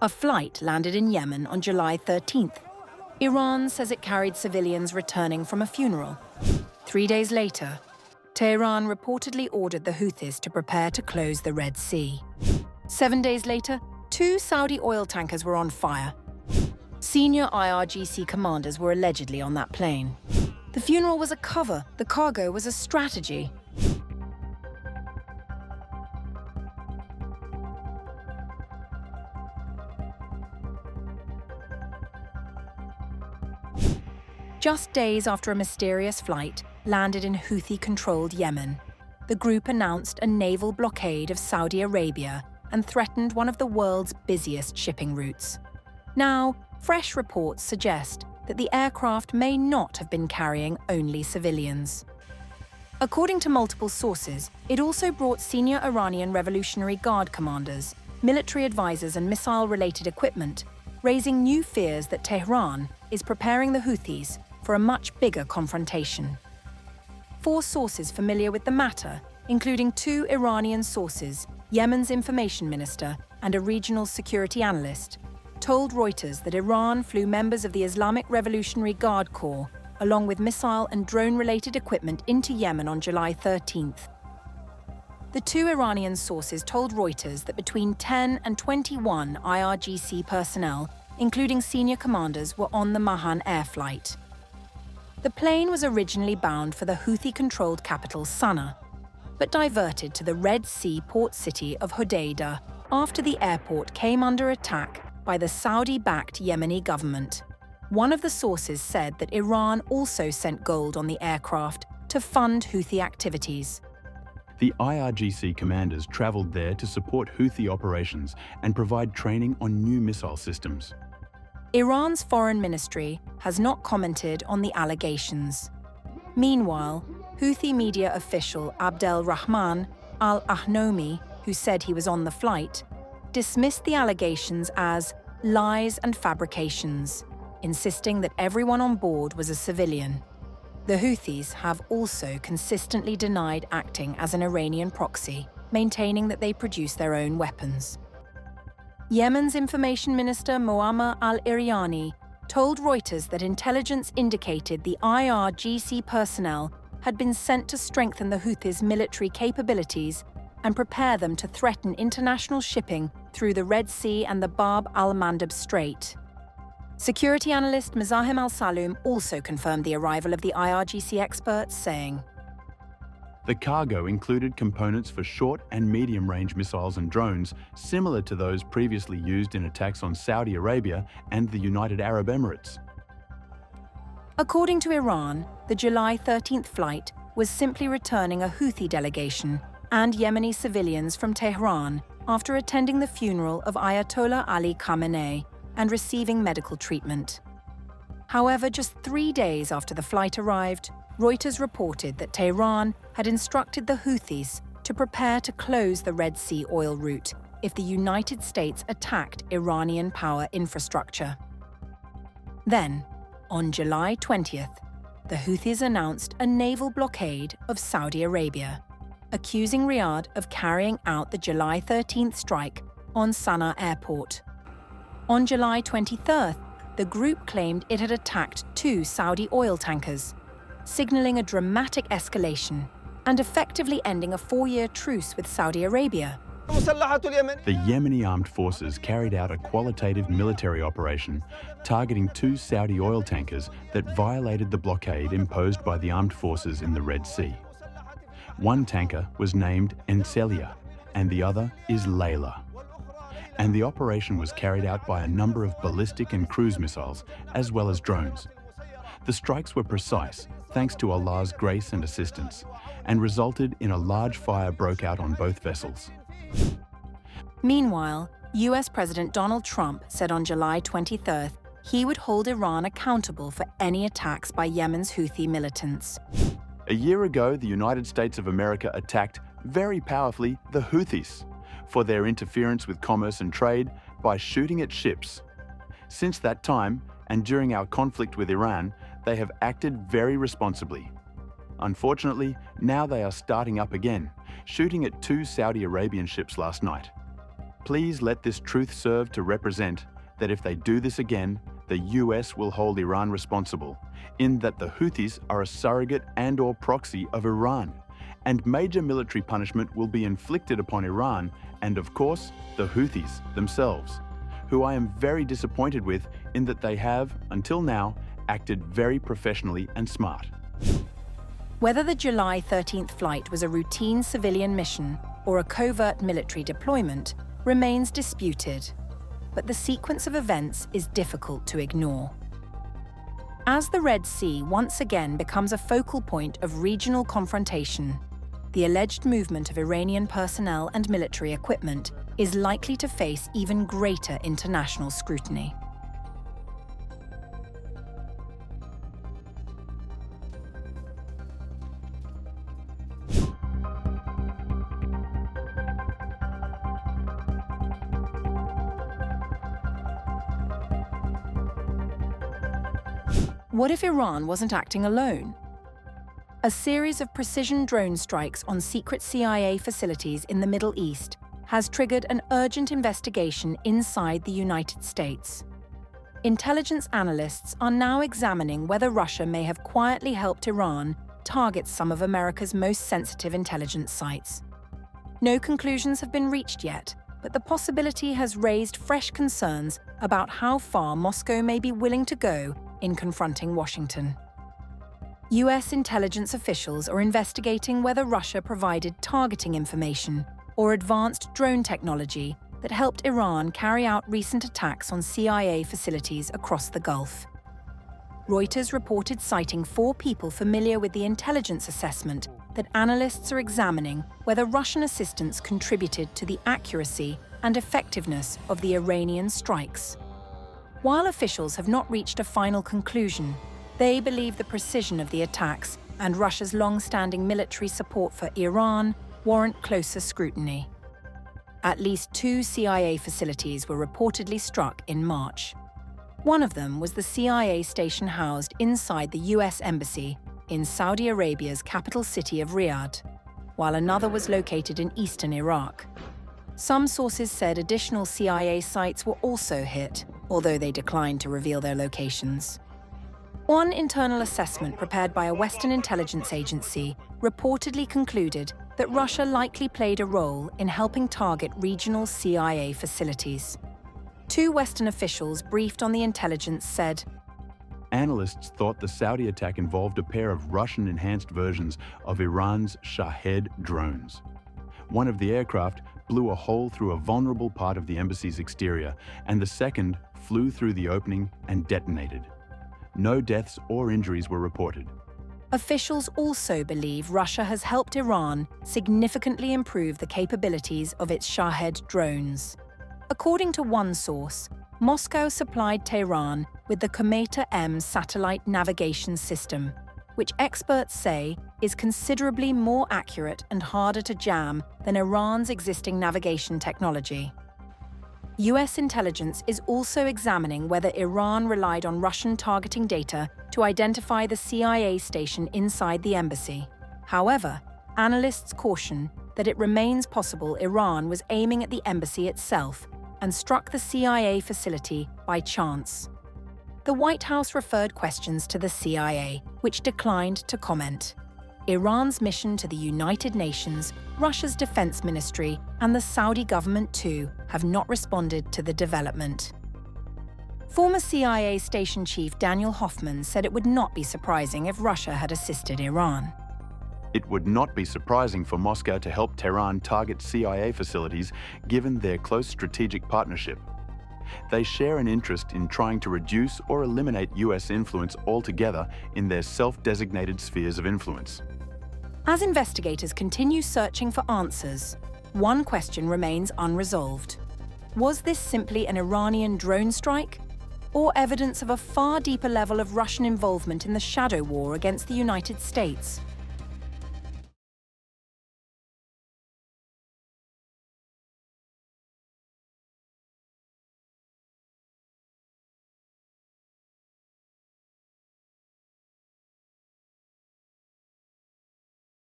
A flight landed in Yemen on July 13th. Iran says it carried civilians returning from a funeral. 3 days later, Tehran reportedly ordered the Houthis to prepare to close the Red Sea. 7 days later, 2 Saudi oil tankers were on fire. Senior IRGC commanders were allegedly on that plane. The funeral was a cover, the cargo was a strategy. Just days after a mysterious flight landed in Houthi-controlled Yemen, the group announced a naval blockade of Saudi Arabia and threatened one of the world's busiest shipping routes. Now, fresh reports suggest that the aircraft may not have been carrying only civilians. According to multiple sources, it also brought senior Iranian Revolutionary Guard commanders, military advisors and missile-related equipment, raising new fears that Tehran is preparing the Houthis for a much bigger confrontation. 4 sources familiar with the matter, including 2 Iranian sources, Yemen's information minister and a regional security analyst, told Reuters that Iran flew members of the Islamic Revolutionary Guard Corps, along with missile and drone-related equipment, into Yemen on July 13th. The 2 Iranian sources told Reuters that between 10 and 21 IRGC personnel, including senior commanders, were on the Mahan air flight. The plane was originally bound for the Houthi-controlled capital Sana'a, but diverted to the Red Sea port city of Hodeidah after the airport came under attack by the Saudi-backed Yemeni government. One of the sources said that Iran also sent gold on the aircraft to fund Houthi activities. The IRGC commanders travelled there to support Houthi operations and provide training on new missile systems. Iran's foreign ministry has not commented on the allegations. Meanwhile, Houthi media official Abdel Rahman al-Ahnomi, who said he was on the flight, dismissed the allegations as lies and fabrications, insisting that everyone on board was a civilian. The Houthis have also consistently denied acting as an Iranian proxy, maintaining that they produce their own weapons. Yemen's information minister Muammar al-Iryani told Reuters that intelligence indicated the IRGC personnel had been sent to strengthen the Houthis' military capabilities and prepare them to threaten international shipping through the Red Sea and the Bab al-Mandab Strait. Security analyst Mazahim al-Saloom also confirmed the arrival of the IRGC experts, saying, The cargo included components for short and medium-range missiles and drones similar to those previously used in attacks on Saudi Arabia and the United Arab Emirates. According to Iran, the July 13th flight was simply returning a Houthi delegation and Yemeni civilians from Tehran after attending the funeral of Ayatollah Ali Khamenei and receiving medical treatment. However, just 3 days after the flight arrived, Reuters reported that Tehran had instructed the Houthis to prepare to close the Red Sea oil route if the United States attacked Iranian power infrastructure. Then, on July 20th, the Houthis announced a naval blockade of Saudi Arabia, accusing Riyadh of carrying out the July 13th strike on Sana'a airport. On July 23rd, the group claimed it had attacked 2 Saudi oil tankers, signaling a dramatic escalation and effectively ending a 4-year truce with Saudi Arabia. The Yemeni armed forces carried out a qualitative military operation targeting 2 Saudi oil tankers that violated the blockade imposed by the armed forces in the Red Sea. One tanker was named Encelia and the other is Layla. And the operation was carried out by a number of ballistic and cruise missiles, as well as drones. The strikes were precise, thanks to Allah's grace and assistance, and resulted in a large fire broke out on both vessels. Meanwhile, US President Donald Trump said on July 23rd he would hold Iran accountable for any attacks by Yemen's Houthi militants. A year ago, the United States of America attacked, very powerfully, the Houthis for their interference with commerce and trade by shooting at ships. Since that time, and during our conflict with Iran, they have acted very responsibly. Unfortunately, now they are starting up again, shooting at 2 Saudi Arabian ships last night. Please let this truth serve to represent that if they do this again, the US will hold Iran responsible, in that the Houthis are a surrogate and/or proxy of Iran, and major military punishment will be inflicted upon Iran and, of course, the Houthis themselves, who I am very disappointed with in that they have, until now, acted very professionally and smart. Whether the July 13th flight was a routine civilian mission or a covert military deployment remains disputed, but the sequence of events is difficult to ignore. As the Red Sea once again becomes a focal point of regional confrontation, the alleged movement of Iranian personnel and military equipment is likely to face even greater international scrutiny. What if Iran wasn't acting alone? A series of precision drone strikes on secret CIA facilities in the Middle East has triggered an urgent investigation inside the United States. Intelligence analysts are now examining whether Russia may have quietly helped Iran target some of America's most sensitive intelligence sites. No conclusions have been reached yet, but the possibility has raised fresh concerns about how far Moscow may be willing to go in confronting Washington. US intelligence officials are investigating whether Russia provided targeting information or advanced drone technology that helped Iran carry out recent attacks on CIA facilities across the Gulf. Reuters reported citing 4 people familiar with the intelligence assessment that analysts are examining whether Russian assistance contributed to the accuracy and effectiveness of the Iranian strikes. While officials have not reached a final conclusion, they believe the precision of the attacks and Russia's long-standing military support for Iran warrant closer scrutiny. At least 2 CIA facilities were reportedly struck in March. One of them was the CIA station housed inside the US Embassy in Saudi Arabia's capital city of Riyadh, while another was located in eastern Iraq. Some sources said additional CIA sites were also hit, although they declined to reveal their locations. One internal assessment prepared by a Western intelligence agency reportedly concluded that Russia likely played a role in helping target regional CIA facilities. 2 Western officials briefed on the intelligence said, Analysts thought the Saudi attack involved a pair of Russian-enhanced versions of Iran's Shahed drones. One of the aircraft blew a hole through a vulnerable part of the embassy's exterior, and the second flew through the opening and detonated. No deaths or injuries were reported. Officials also believe Russia has helped Iran significantly improve the capabilities of its Shahed drones. According to one source, Moscow supplied Tehran with the Cometa-M satellite navigation system, which experts say is considerably more accurate and harder to jam than Iran's existing navigation technology. US intelligence is also examining whether Iran relied on Russian targeting data to identify the CIA station inside the embassy. However, analysts caution that it remains possible Iran was aiming at the embassy itself and struck the CIA facility by chance. The White House referred questions to the CIA, which declined to comment. Iran's mission to the United Nations, Russia's defense ministry, and the Saudi government too have not responded to the development. Former CIA station chief Daniel Hoffman said it would not be surprising if Russia had assisted Iran. It would not be surprising for Moscow to help Tehran target CIA facilities given their close strategic partnership. They share an interest in trying to reduce or eliminate US influence altogether in their self-designated spheres of influence. As investigators continue searching for answers, one question remains unresolved. Was this simply an Iranian drone strike, or evidence of a far deeper level of Russian involvement in the shadow war against the United States?